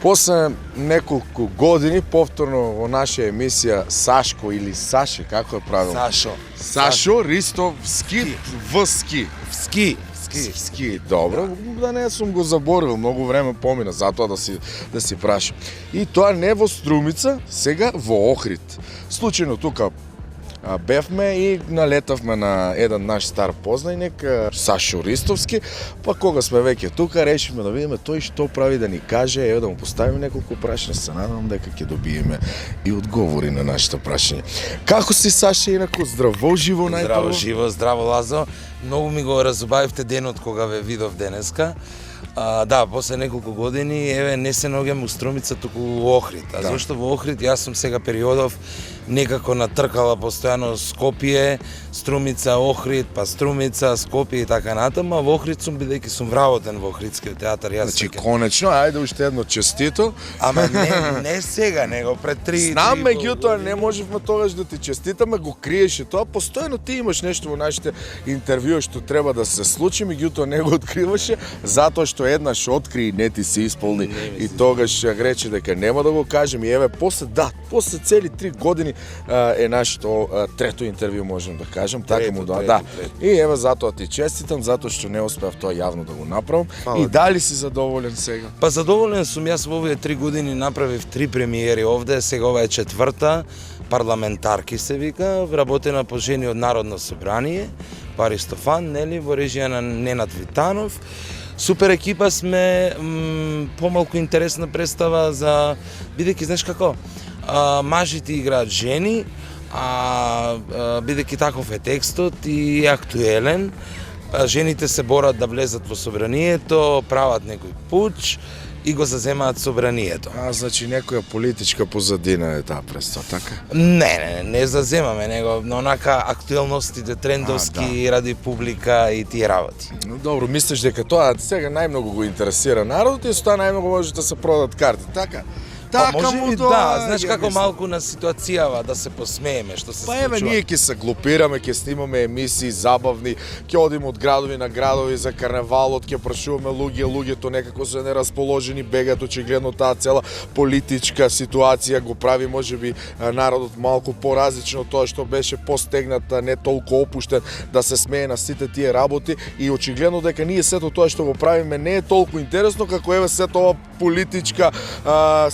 После неколку години повторно во наша емисија Сашко или Саше, како е правилно? Сашо Ристовски Вски. Ски, добро, да не сум го заборил, многу време помина затоа да си прашам. И тоа не во Струмица, сега во Охрид. Случајно тука бевме и налетавме на еден наш стар познајник, Сашо Ристовски, па кога сме веќе тука, решивме да видиме тој што прави, да ни каже, да му поставиме неколку прашања, се надевам дека ќе добиеме и одговори на нашите прашања. Како си, Саше, инаку? Здраво, живо најпрво? Здраво, живо, здраво, Лазо. Многу ми го разубавивте денот кога ве видов денеска. Да, после неколку години, еве, не се наоѓам у Струмица, туку во Охрид. А зашто во Охрид? Јас сум сега периодов некако натркала постојано Скопје, Струмица, Охрид, па Струмица, Скопје и така натаму, а во Охрид сум бидејќи сум вработен во Охридскиот театар. Значи, конечно, ајде уште едно честито. Ама не сега, него пред 3. Знам, меѓутоа не можевме тогаш да ти честитаме, го криеше тоа. Постојано ти имаш нешто во нашите интервјуи што треба да се случи, меѓутоа не го откриваше, затоа што еднаш откри и не ти се исполни. И тогаш рече дека нема да го кажем. И еве, после цели 3 години е нашето трето интервју, можем да кажем. Така му да. И еве, затоа ти честитам, затоа што не успеав тоа јавно да го направам. И дали си задоволен сега? Па задоволен сум, јас во овие 3 години направив 3 премиери овде, сега ова е 4-та, парламентарки се вика, работена по жени од Народно собрание, Аристофан, нели, во режија на Ненад Витанов. Супер екипа сме, помалку интересна представа за, бидејќи, знаеш како, мажите играат жени, бидејќи таков е текстот и е актуелен, жените се борат да влезат во собранието, прават некој пуч и го заземаат собранието. Значи некоја политичка позадина е таа представа, така? Не заземаме, него онака актуелностите, трендовски, ради публика и тие работи. Добро, мислиш дека тоа сега најмногу го интересира народот и со тоа најмногу може да се продадат карти, така? Може би да, знаеш како малку на ситуацијава да се посмееме што се случува. Па еве, ние ќе се глупираме, ќе снимаме емисии забавни, ќе одиме од градови на градови за карневалот, ќе прашуваме луѓето некако се нерасположени, бегаат, очигледно таа цела политичка ситуација го прави можеби народот малку поразлично од тоа што беше постегнат, не толку опуштен да се смее на сите тие работи и очигледно дека ние сето тоа што го правиме не е толку интересно како еве сето ова политичка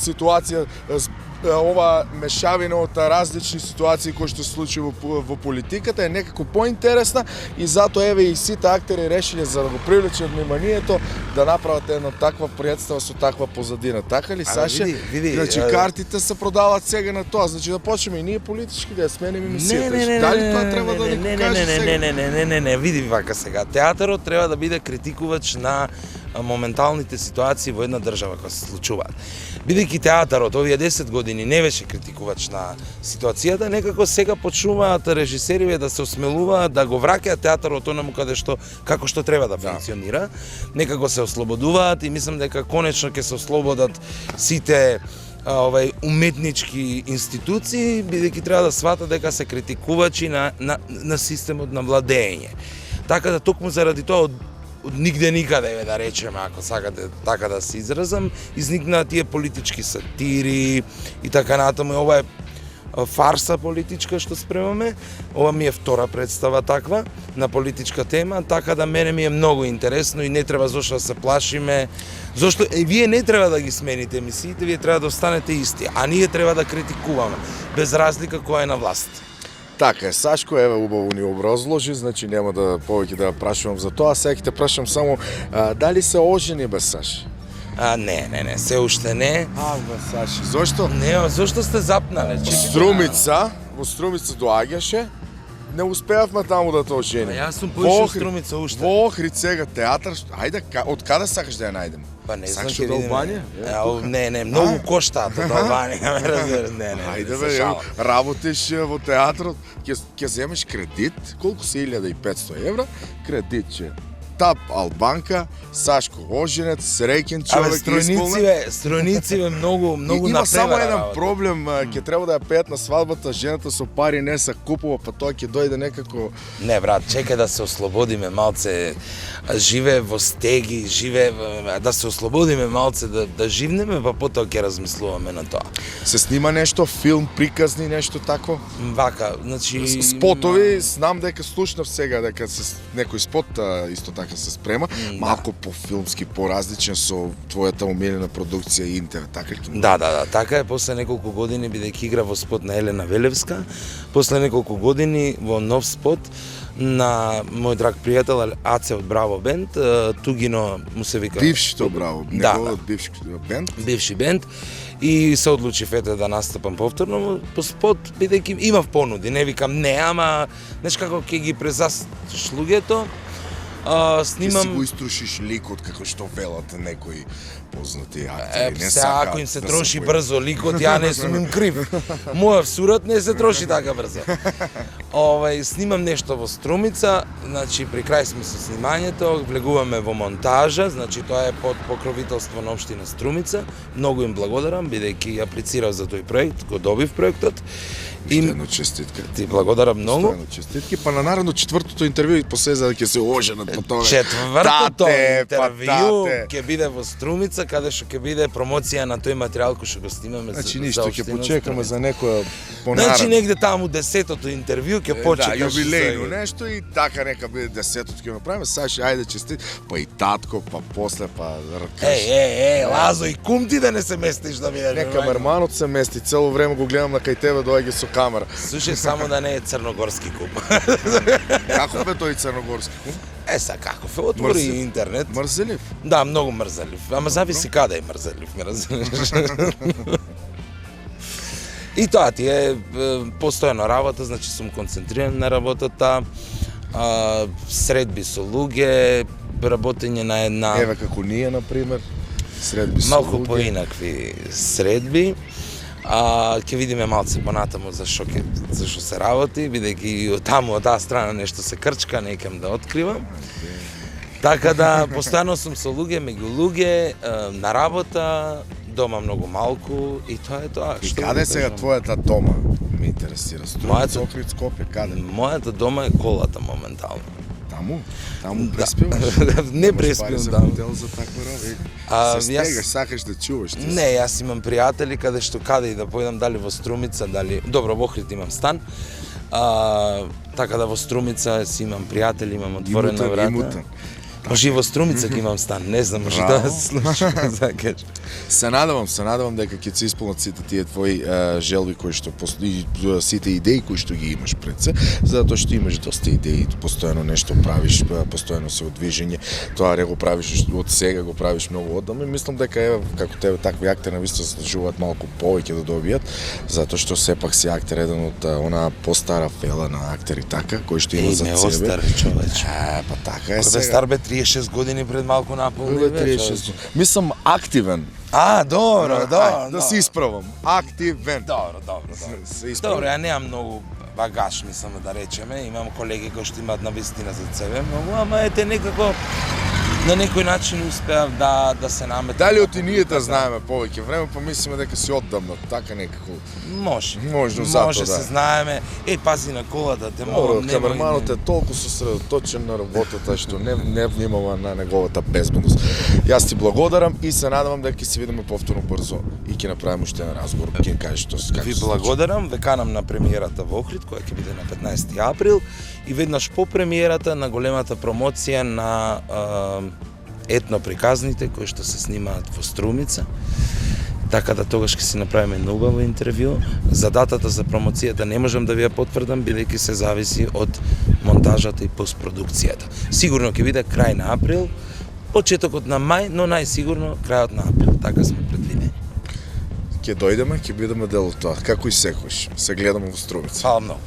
ситуација, ова мешавина од различни ситуации кои што се случи во политиката е некако поинтересна и затоа еве и сите актери решиле за да го привлечат вниманието да направат една таква представа со таква позадина. Така ли, Саше? Значи картите се продаваат сега на тоа, значи да почнеме и ние политички да ја смениме емисијата. Дали тоа треба да ни каже сега? Не, види вака сега. Театарот треба да биде критикувач на моменталните ситуации во една држава која се случуваат. Бидејќи театарот овие 10 години не беше критикувач на ситуацијата, некако сега почнуваат режисериве да се осмелуваат да го враќаат театарот онаму каде што како што треба да функционира. Некако се ослободуваат и мислам дека конечно ќе се ослободат сите уметнички институции, бидејќи треба да сватат дека се критикувачи на системот на владење. Така да токму заради тоа од нигде никаде, да речеме, ако сакате така да се изразам, изникнаа тие политички сатири и така натаму. Ова е фарса политичка што спремаме. Ова ми е втора представа таква на политичка тема, така да мене ми е многу интересно и не треба зошто да се плашиме. Зошто вие не треба да ги смените емисиите, вие треба да останете исти, а ние треба да критикуваме без разлика која е на власт. Така е, Сашко, еве убаво ни образложи, значи нема да повеќе да прашувам за тоа, сега ќе те прашам само дали се ожени бе, Саш? Не, се уште не. Бе, Саши, зошто? Не, зошто сте запнале? Во Струмица доаѓаше, не успеавме таму да те оженим. Јас сум поишол Струмица уште. Во Охрид сега театар, ајде, од каде сакаш да ја најдем? Па не знам, ќе видиме. Не, многу коштаат од Албанија, разбереш, не. Ајде бе, работиш во театрот, ќе земеш кредит, колку се 1500 евра, кредит ќе Тап Албанка, Сашко оженец, среќен човек, Стројнициве многу Има само напревара еден работа. проблем, ќе треба да ја пеат на свадбата, жената со пари не се купува, па тоа ќе дојде некако. Не, брат, чекај да се ослободиме малце, живее во стеги, да се ослободиме малце, да живнеме, па потоа ќе размислуваме на тоа. Се снима нешто, филм, приказни, нешто тако? Вака, значи... Спотови, знам дека слушнав сега дека некој спот исто така се спрема, малку по-филмски, по-различен со твојата умилена продукција Интер, така ли? Да, така е. После неколку години, бидејќи игра во спот на Елена Велевска, после неколку години во нов спот на мој драг пријател Аце од Браво бенд, Тугино му се вика... Бившито Браво, неговиот бивши бенд. Бивши бенд. И се одлучив да настапам повторно по спот, бидејќи имав понуди, не викам не, ама знаеш како ќе ги презастиш луѓето, снимам... Ќе си го иструшиш ликот како што велат некои познати актери, не сакаат. Ако им се троши брзо ликот, ја не сум им крив. Мојот сурат не се троши така брзо. Снимам нешто во Струмица, значи при крај сме со снимањето, влегуваме во монтажа, значи тоа е под покровителство на општина Струмица. Многу им благодарам, бидејќи аплицирав за тој проект, го добив проектот. Едно честитка. Ти благодарам многу. Едно честитки, па на наредно четвртото интервју после за да ќе се оженат по тоа. Четвртото интервју ќе биде во Струмица, каде што ќе биде промоција на тој материјал кој што го снимаме за. Значи ништо ќе почекаме за некоја понаред. Значи негде таму 10-тото интервју ќе почекаш. Да, јубилејно нешто и така нека биде 10-тото ќе направиме. Саши, ајде честит, па и татко, па после па ркаш. Лазо и кум ти да не се местиш да биде. Нека мерманот се мести, цело време го гледам на кај тебе доаѓа со камера. Слушај, само да не е црногорски кум. Каков е тој црногорски кум? Каков е, отвори интернет. Мрзелив? Да, многу мрзелив. Ама зависи каде е мрзелив, ме разбираш. И тоа ти е постојано работа, значи сум концентриран на работата, средби со луѓе, работење на една... Еве како ние, например, средби со луѓе. Малку поинакви средби. Ќе видиме малце понатаму за што се работи, бидејќи таму од таа страна нешто се крчка, не икам да откривам. Така да, постојано сум со луѓе, меѓу луѓе, на работа, дома многу малку и тоа е тоа. И каде сега твојата дома? Ме интересира. Струјица, Охрид, Скопје, каде? Мојата дома е колата моментално. Таму? Таму преспиваш? Не преспивам таму. Хотел за таква работа. Се стегаш, сакаш да чуваш. Не, јас имам пријатели каде и да појдам, дали во Струмица, дали... Добро, во Охрид имам стан. Така да во Струмица си имам пријатели, имам отворена врата. Може и во Струмица ќе имам стан, не знам, може да се случи. Се надевам дека ќе се исполнат сите тие твои желби кои што сите идеи кои што ги имаш пред се, затоа што имаш доста идеи, постојано нешто правиш, постојано се одвижење, тоа не го правиш од сега, го правиш многу оддавна и мислам дека еве како тебе такви актери навистина заслужуваат малку повеќе да добијат, затоа што сепак си актер еден од она постара фела на актери така, кој што има за себе. Остар човече. Па така е сега. Стар бе 36 години пред малку наполни вече. Мислам активен. Добро. Да се исправам. Активен. Добро. Добро, ја немам многу багаж, мислам да речеме. Имам колеги кои што имаат навистина за себе многу, ама ете некако на некој начин успеав да се наметам. Дали од и ние да знаеме повеќе време, па мислиме дека си оддавна, така некако. Може да. се знаеме. Пази на колата, те молам. Камерманот е толку сосредоточен на работата што не внимава на неговата безбедност. Јас ти благодарам и се надевам дека ќе се видиме повторно брзо и ќе направиме уште еден разговор, ќе кажеш што се. Ви благодарам, ве канам на премиерата во Охрид, која ќе биде на 15 април и веднаш по премиерата на големата промоција на етноприказните кои што се снимаат во Струмица. Така да тогаш ќе си направиме едно убаво интервју. За датата за промоцијата не можам да ви ја потврдам, бидејќи се зависи од монтажата и постпродукцијата. Сигурно ќе биде крај на април, почетокот на мај, но најсигурно крајот на април. Така сме предвидени. Ќе дојдеме, ќе бидеме дел од тоа. Како и секојаш. Се гледаме во Струмица. Фала многу.